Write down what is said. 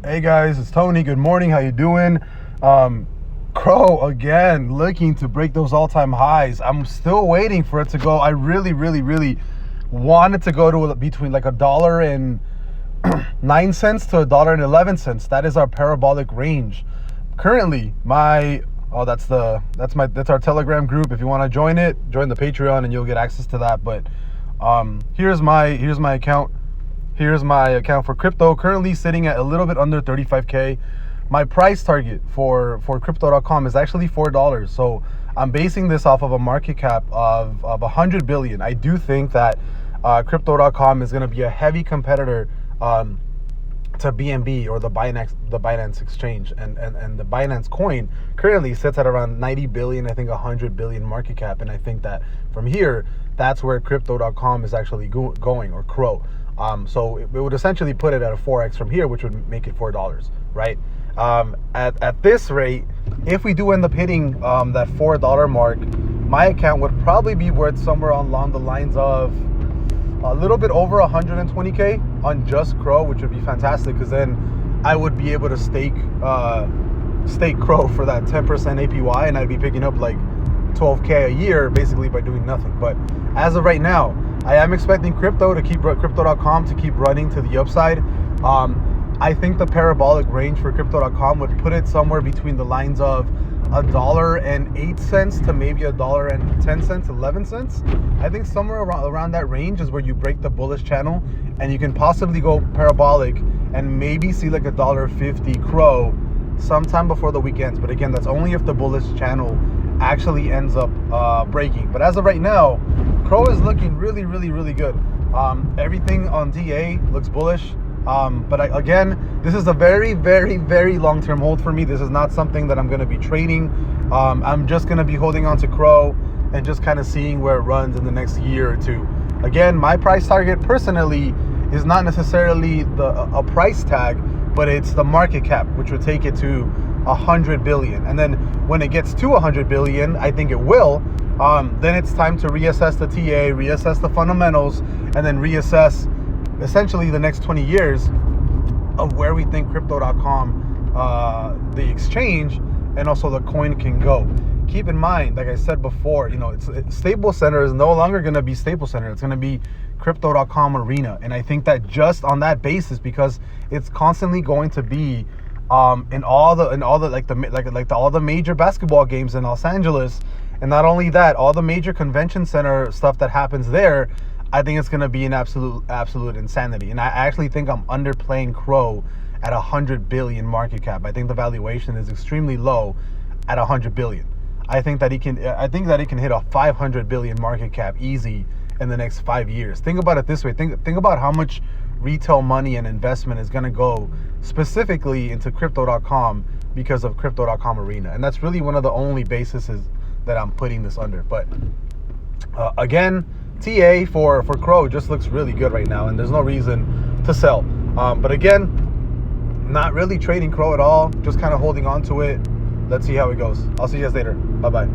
Hey guys, it's Tony. Good morning. How you doing? CRO again, looking to break those all-time highs. I'm still waiting for it to go. I really want it to go to between like $1.09 to $1.11. That is our parabolic range. Currently, that's our Telegram group. If you want to join it, join the Patreon and you'll get access to that. But here's my account. Here's my account for crypto, currently sitting at a little bit under 35K. My price target for crypto.com is actually $4. So I'm basing this off of a market cap of 100 billion. I do think that crypto.com is going to be a heavy competitor to BNB or the Binance exchange, and the Binance coin currently sits at around 90 billion, I think 100 billion market cap. And I think that from here, that's where crypto.com is actually going, or CRO. So it would essentially put it at a 4x from here, which would make it $4, right? At this rate, if we do end up hitting that $4 mark, my account would probably be worth somewhere along the lines of a little bit over 120K on just CRO, which would be fantastic, because then I would be able to stake CRO for that 10% APY, and I'd be picking up like 12K a year basically by doing nothing. But as of right now, I am expecting crypto.com to keep running to the upside. I think the parabolic range for crypto.com would put it somewhere between the lines of $1.08 to maybe $1.10, 11 cents. I think somewhere around that range is where you break the bullish channel, and you can possibly go parabolic and maybe see like $1.50 CRO sometime before the weekends. But again, that's only if the bullish channel actually ends up breaking. But as of right now, CRO is looking really good. Everything on TA looks bullish. But again, this is a very long-term hold for me. This is not something that I'm going to be trading. I'm just going to be holding on to CRO and just kind of seeing where it runs in the next year or two. Again, my price target personally is not necessarily a price tag, but it's the market cap, which would take it to 100 billion. And then when it gets to 100 billion, I think it will, then it's time to reassess the TA, reassess the fundamentals, and then reassess essentially the next 20 years of where we think crypto.com, the exchange, and also the coin can go. Keep in mind, like I said before, Staples Center is no longer going to be Staples Center. It's going to be crypto.com arena. And I think that just on that basis, because it's constantly going to be in all the major basketball games in Los Angeles, and not only that, all the major convention center stuff that happens there, I think it's going to be an absolute insanity. And I actually think I'm underplaying CRO at 100 billion market cap. I think the valuation is extremely low at 100 billion. I think that it can hit a 500 billion market cap easy in the next 5 years. Think about it this way. Think about how much retail money and investment is going to go specifically into crypto.com because of crypto.com arena. And that's really one of the only bases that I'm putting this under. But again, TA for CRO just looks really good right now, and there's no reason to sell. But again, not really trading CRO at all, just kind of holding on to it. Let's see how it goes. I'll see you guys later. Bye-bye.